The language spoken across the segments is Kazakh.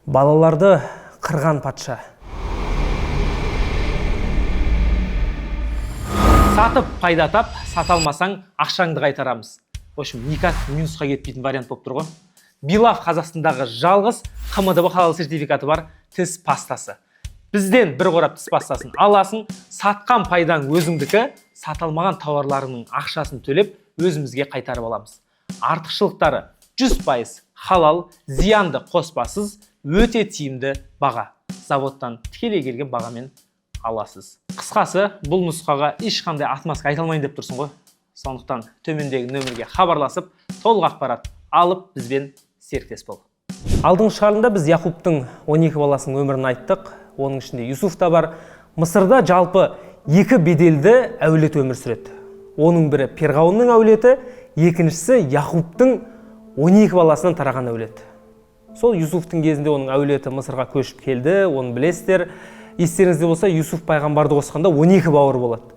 Балаларды қырған патша. Сатып пайда тап, сата алмасаң ақшаңды қайтарамыз. В общем, никак минусқа кетпейтін вариант болып тұр ғой. Билав Қазақстандағы жалғыз КМДБ халал сертификаты бар тіс пастасы. Бізден бір қорап тіс пастасын аласың, сатқан пайдаң өзіңдікі, саталмаған тауарларының ақшасын төлеп өзімізге қайтарып аламыз. Артықшылықтары 100% халал, зиянды қоспасыз, өте тиімді баға. Заводтан тікелей келген бағамен аласыз. Қысқасы, бұл нұсқаға ешқандай отмазка айта алмайын деп тұрсың ғой. Сондықтан төмендегі нөмірге хабарласып, толық ақпарат алып бізбен серіктес бол. Алдыңғы шығарылымда біз Яқубтың 12 баласының өмірін айттық. Оның ішінде Юсуф та бар. Мысырда жалпы екі беделді әулет өмір сүреді. Оның бірі Перғауынның әулеті, екіншісі Яқубтың 12 баласынан тараған әулет. Сол Юсуфтың кезінде оның әулеті Мысырға көшіп келді, оны білесіздер. Естеріңізде болса, Юсуф пайғамбарды қосқанда 12 бауыр болады.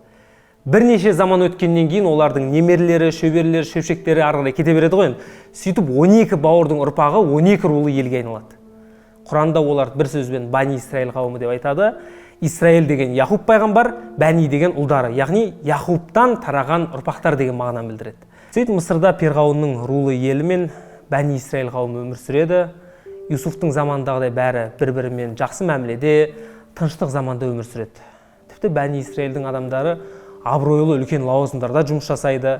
Бірнеше заман өткеннен кейін олардың немерелері, шөберелері, шөпшектері ары қарай кете береді ғой. Сөйтіп 12 бауырдың ұрпағы 12 рулы елге айналады. Құранда олар бір сөзбен Бани Исраил қауымы деп айтады. Исраил деген Яқуб пайғамбар, Бани деген ұлдары, яғни Яқубтан тараған ұрпақтар деген мағынаны білдіреді. Сөйтіп Мысырда Перғауынның рулы елі мен Бани Исраил қауымы өмір сүреді. Юсуфтың замандағыдай бәрі бір-бірімен жақсы мәміледе, тыныштық заманда өмір сүреді. Тіпті Бани Исраилдің адамдары абыройлы үлкен лауазымдарда жұмыс жасайды.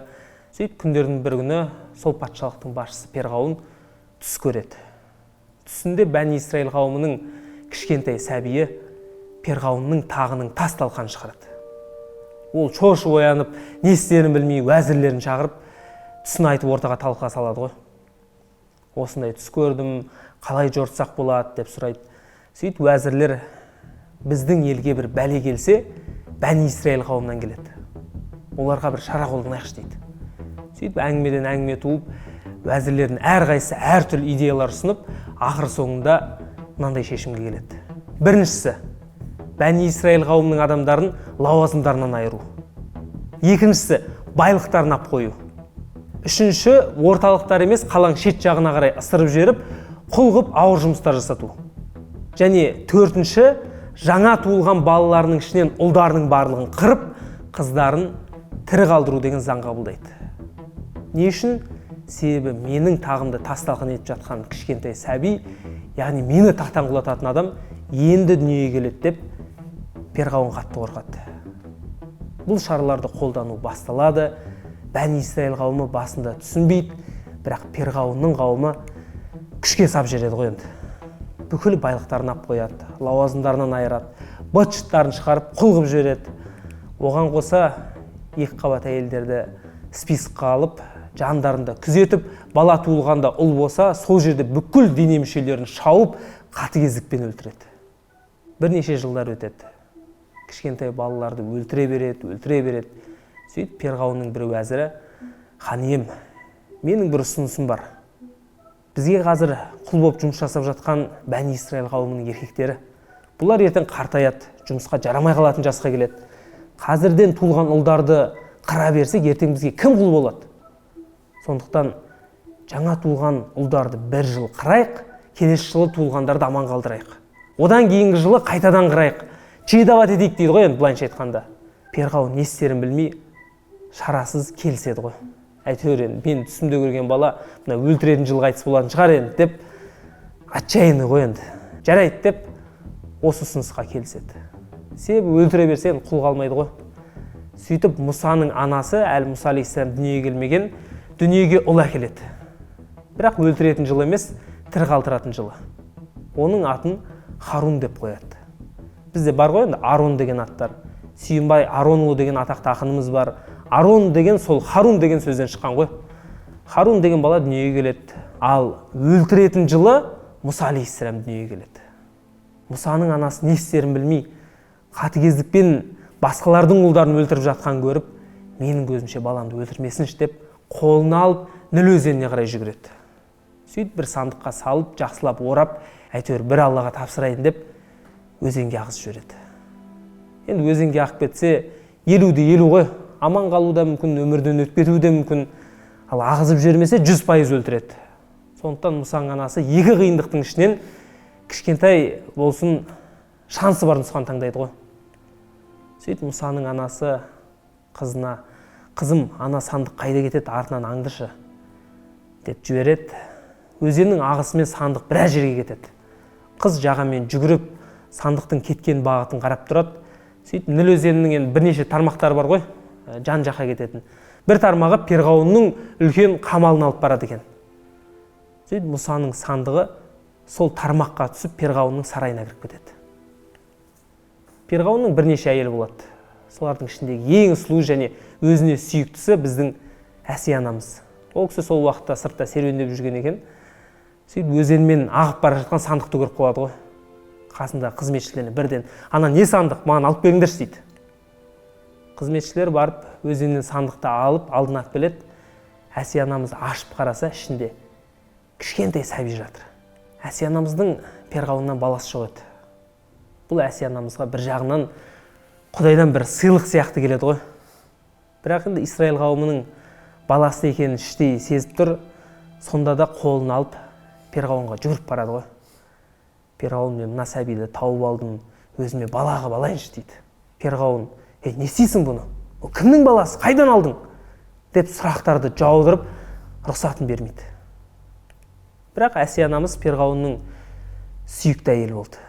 Сөйтіп күндердің бір күні сол патшалықтың басшысы Перғауын түс көреді. Түсінде Бани Исраил қауымының кішкентай сәбиі Перғауынның тағының тас талқанын шығарады. Ол шошып оянып, не істерін білмей, уәзірлерін шақырып, түсін айтып ортаға талқыға салады ғой. Осындай түс көрдім, қалай жортсақ болады деп сұрайды. Сөйтіп уәзірлер біздің елге бір бәле келсе, Бани Исраил қауымынан келеді. Оларға бір шара қолданайықшы дейді. Сөйтіп әңгімеден әңгіме туып, уәзірлердің әрқайсысы әртүрлі идеялар ұсынып, ақыр соңында мынандай шешімге келеді. Біріншісі, Бани Исраил қауымының адамдарын лауазымдарынан айыру. Екіншісі, байлықтарын ап қою. Үшінші, орталықтар емес, қалаң шет жағына қарай ысырып жеріп, құл қып ауыр жұмыстар жасату. Және төртінші, жаңа туылған балаларының ішінен ұлдарының барлығын қырып, қыздарын тірі қалдыру деген заң қабылдайды. Не үшін? Себебі менің тағымды тас-талқан етіп жатқан кішкентай сәби, яғни мені тақтан құлататын адам енді дүниеге келеді деп Перғауын қатты қорқады. Бұл шараларды қолдану басталады. Бани Исраил қауымы басында түсінбейді, бірақ Перғауынның қауымы күшке сап жібереді ғой енді. Бүкіл байлықтарын ап қояды, лауазымдарынан айырады, быт-шыттарын шығарып құл қылып жібереді. Оған қоса екі қабат әйелдерді списокқа алып, жандарында күзетіп, бала туылғанда ұл болса, сол жерде бүкіл дене мүшелерін шауып, қатыгездікпен өлтіреді. Бірнеше жылдар өтеді. Кішкентай балаларды өлтіре береді. Сөйтіп Перғауынның бір уәзірі: хан ием, менің бір ұсынысым бар. Бізге қазір құл болып жұмыс жасап жатқан Бани Исраил қауымының еркектері. Бұлар ертең қартаяды, жұмысқа жарамай қалатын жасқа келеді. Қазірден туылған ұлдарды қыра берсек, ертең бізге кім құл болады? Сондықтан жаңа туылған ұлдарды бір жыл қырайық, келесі жылы туылғандарды аман қалдырайық. Одан кейінгі жылы қайтадан қырайық. Чидават етейік дейді ғой енді былайша айтқанда. Перғауын не істерін білмей, шарасыз келіседі ғой. Әйтеуір енді мен түсімде көрген бала мына өлтіретін жыл қайтыс болатын шығар енді деп отчаянный ғой енді. Жарайды деп осы ұсынысқа келіседі. Себебі өлтіре берсе құл қалмайды ғой. Сөйтіп Мұсаның анасы әлі Мұса алейхиссалам дүниеге келмеген, дүниеге ұл әкеледі. Бірақ өлтіретін жыл емес, тірі қалдыратын жылы. Оның атын Харун деп қояды. Бізде бар ғой енді Арон деген аттар. Сүйінбай Аронұлы деген атақты ақынымыз бар. Арон деген сол Харун деген сөзден шыққан ғой. Харун деген бала дүниеге келеді. Ал өлтіретін жылы Мұса алейхиссалам дүниеге келеді. Мұсаның анасы не істерін білмей, қатыгездікпен басқалардың ұлдарын өлтіріп жатқан көріп, менің көзімше баламды өлтірмесінші деп, қолына алып Ніл өзеніне қарай жүгіреді. Сөйтіп бір сандыққа салып, жақсылап орап, әйтеуір бір Аллаға тапсырайын деп өзенге ағызып жібереді. Енді өзенге ағып кетсе, 50-50 ғой. Аман қалу да мүмкін, өмірден өтіп кету де мүмкін. Ал ағызып жібермесе 100% өлтіреді. Сондықтан Мұсаның анасы екі қиындықтың ішінен кішкентай болсын шансы бар нұсқаны таңдайды ғой. Сөйтіп Мұсаның анасы қызына: қызым, ана сандық қайда кетеді, артынан аңдышы деп жібереді. Өзеннің ағысымен сандық біраз жерге кетеді. Қыз жағамен жүгіріп сандықтың кеткен бағытын қарап тұрады. Сөйтіп Ніл өзенінің бірнеше тармақтары бар ғой, жан жаққа кететін. Бір тармағы перғауынның үлкен қамалын алып барады екен. Сөйтіп Мұсаның сандығы сол тармаққа түсіп перғауынның сарайына кіріп кетеді. Перғауынның бірнеше әйелі болады. Солардың ішіндегі ең сұлу және өзіне сүйіктісі біздің Әсия анамыз. Ол кісі сол уақытта сыртта серуендеп жүрген екен. Сөйтіп өзенмен ағып бара жатқан сандықты көріп қалады ғой. Қасында қызметшілеріне бірден: ана не сандық, маған алып келіңдерші дейді. Қызметшілер барып өзеннен сандықты алып алдына алып келеді. Әсия анамыз ашып қараса, ішінде кішкентай сәби жатыр. Әсия анамыздың перғауыннан баласы жоқ еді. Бұл Әсия анамызға бір жағынан Құдайдан бір сыйлық сияқты келеді ғой. Бірақ енді Израиль қауымының баласы екенін іштей сезіп тұр. Сонда да қолын алып перғауынға жүгіріп барады ғой. Перғауын: мен мына сәбиді тауып алдым, өзіме бала қылып алайыншы дейді. Перғауын: не істейсің бұны? Ол кімнің баласы? Қайдан алдың? деп сұрақтарды жаудырып рұқсатын бермейді. Бірақ Әсия анамыз перғауынның сүйікті әйелі болды.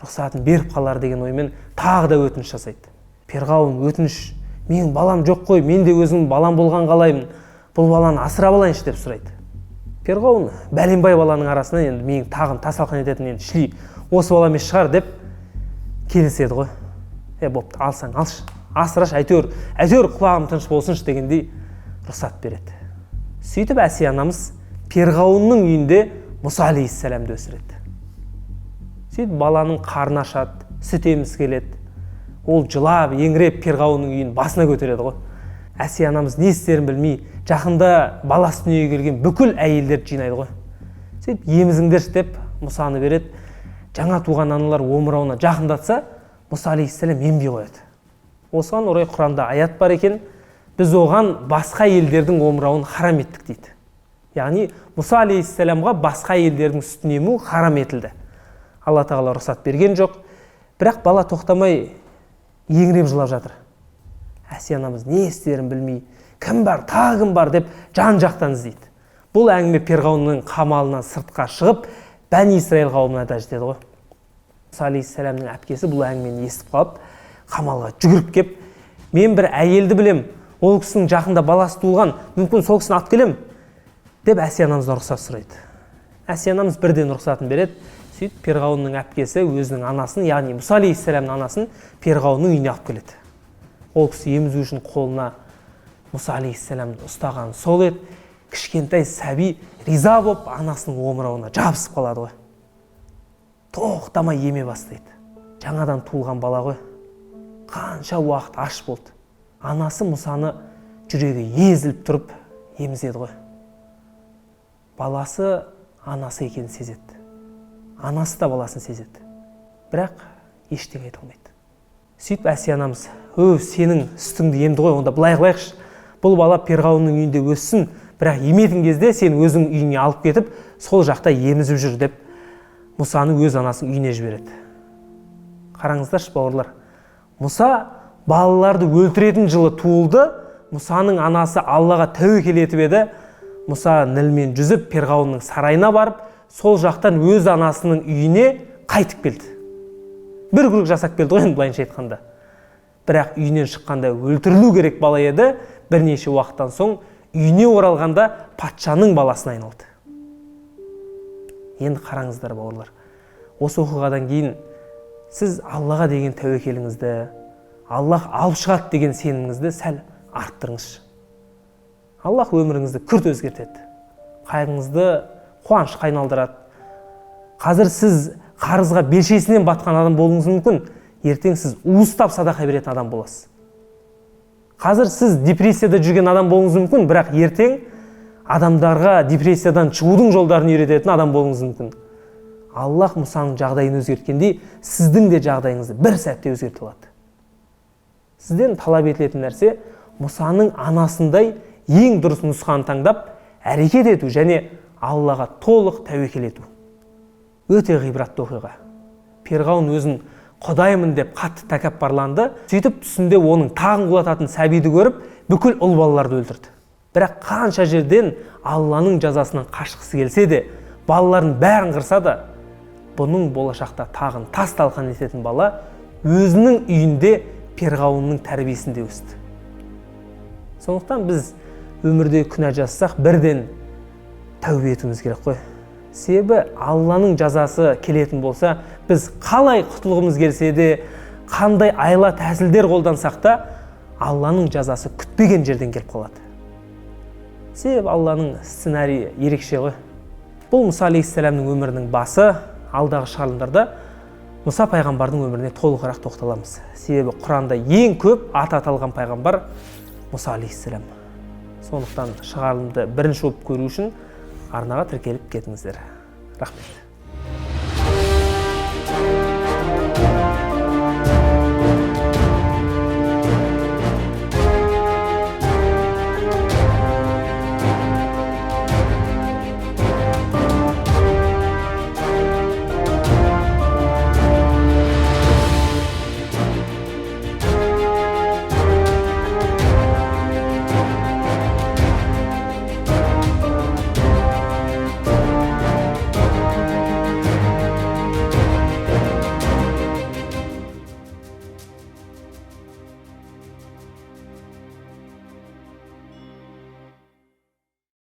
Рұқсатын беріп қалар деген оймен тағы да өтініш жасайды. Перғауын: өтініш, менің балам жоқ қой, мен де өзім балам болған қалаймын, бұл баланы асырап алайыншы деп сұрайды. Перғауын бәленбай баланың арасынан енді менің тағын тасалқан ететін енді шли осы бала емес шығар деп келіседі ғой. Бопты, алсаң алшы, асыраш, әйтеуір құлағым тыныш болсыншы дегендей рұқсат береді. Сөйтіп Әсия анамыз перғауынның үйінде Мұса алейхиссаламды өсіреді. Сөйтіп баланың қарны ашады, сүт еміз келеді. Ол жылап, еңіреп перғауынның үйін басына көтереді ғой. Әсия анамыз не істерін білмей, жақында баласы дүниеге келген бүкіл әйелдерді жинайды ғой. Сөйтіп емізіңдерші деп Мұсаны береді. Жаңа туған аналар омырауына жақындатса, Мұса алейхиссалам ембей қояды. Осыған орай Құранда аят бар екен: біз оған басқа елдердің омырауын харам еттік дейді. Яғни Мұса алейхиссаламға басқа елдердің сүтін ему харам етілді. Алла тағала рұқсат берген жоқ. Бірақ бала тоқтамай еңіреп жылап жатыр. Әсия анамыз не істерін білмей, кім бар, тағы кім бар деп жан-жақтан іздейді. Бұл әңгіме перғауынның қамалынан сыртқа шығып, Бәни Исраил қауымына да жетеді ғой. Мұса алейхиссаламның әпкесі бұл әңгімені естіп қалып, қамалға жүгіріп кеп: мен бір әйелді білем, ол кісінің жақында баласы туылған, мүмкін сол кісіні алып келем деп Әсия анамыздан рұқсат сұрайды. Әсия анамыз бірден рұқсатын береді. Сөйтіп перғауынның әпкесі өзінің анасын, яғни Мұса алейхиссаламның анасын перғауынның үйіне алып келеді. Ол кісі емізу үшін қолына Мұса алейхиссаламды ұстаған сол еді. Кішкентай сәби риза болып анасының омырауына жабысып қалады ғой. Тоқтамай еме бастайды. Жаңадан туылған бала ғой. Қанша уақыт аш болды. Анасы Мұсаны жүрегі езіліп тұрып емізеді ғой. Баласы анасы екенін сезеді. Анасы да баласын сезеді. Бірақ ештеңе айта алмайды. Сөйтіп Әсия анамыз: сенің сүтіңді емді ғой, онда былай қылайықшы. Бұл бала перғауынның үйінде өссін, бірақ еметін кезде сен өзің үйіне алып кетіп, сол жақта емізіп жүр деп Мұсаны өз анасының үйіне жібереді. Қараңыздаршы бауырлар, Мұса балаларды өлтіретін жылы туылды. Мұсаның анасы Аллаға тәуекел етіп еді. Мұса Нілмен жүзіп перғауынның сарайына барып, сол жақтан өз анасының үйіне қайтып келді. Бір күрік жасап келді ғой, былайынша айтқанда. Бірақ үйінен шыққанда өлтірілу керек бала еді. Бірнеше уақыттан соң үйіне оралғанда патшаның баласына айналды. Енді қараңыздар бауырлар, осы оқиғадан кейін сіз Аллаға деген тәуекеліңізді, Аллах алып шығады деген сеніміңізді сәл арттырыңызшы. Аллах өміріңізді күрт өзгертеді. Қайғыңызды қуанышқа айналдырады. Қазір сіз қарызға белшесінен батқан адам болуыңыз мүмкін, ертең сіз уыстап садақа беретін адам боласыз. Қазір сіз депрессияда жүрген адам болуыңыз мүмкін, бірақ ертең адамдарға депрессиядан шығудың жолдарын үйрететін адам болуыңыз мүмкін. Аллах Мұсаның жағдайын өзгерткендей, сіздің де жағдайыңызды бір сәтте өзгерте алады. Сізден талап етілетін нәрсе Мұсаның анасындай ең дұрыс нұсқаны таңдап, әрекет ету және Аллаға толық тәуекел ету. Өте ғибратты оқиға. Перғауын өзін құдаймын деп қатты тәкаппарланды. Сөйтіп түсінде оның тағын құлататын сәбиді көріп, бүкіл ұл балаларды өлтірді. Бірақ қанша жерден Алланың жазасынан қашқысы келсе де, балаларын бәрін қырса да, бұның болашақта тағын тас талқан ететін бала өзінің үйінде перғауынның тәрбиесінде өсті. Сондықтан біз өмірде күнә жасасақ, бірден тәубе етуіміз керек қой. Себебі Алланың жазасы келетін болса, біз қалай құтылғымыз келсе де, қандай айла тәсілдер қолдансақ та, Алланың жазасы күтпеген жерден келіп қалады. Себебі Алланың сценарийі ерекше ғой. Бұл Мұса алейхиссаламның өмірінің басы. Алдағы шығарылымдарда Мұса пайғамбардың өміріне толығырақ тоқталамыз. Себебі Құранда ең көп аты аталған пайғамбар Мұса алейхиссалам. Сондықтан шығарылымды бірінші болып көру үшін арнаға тіркеліп кетіңіздер. Рахмет.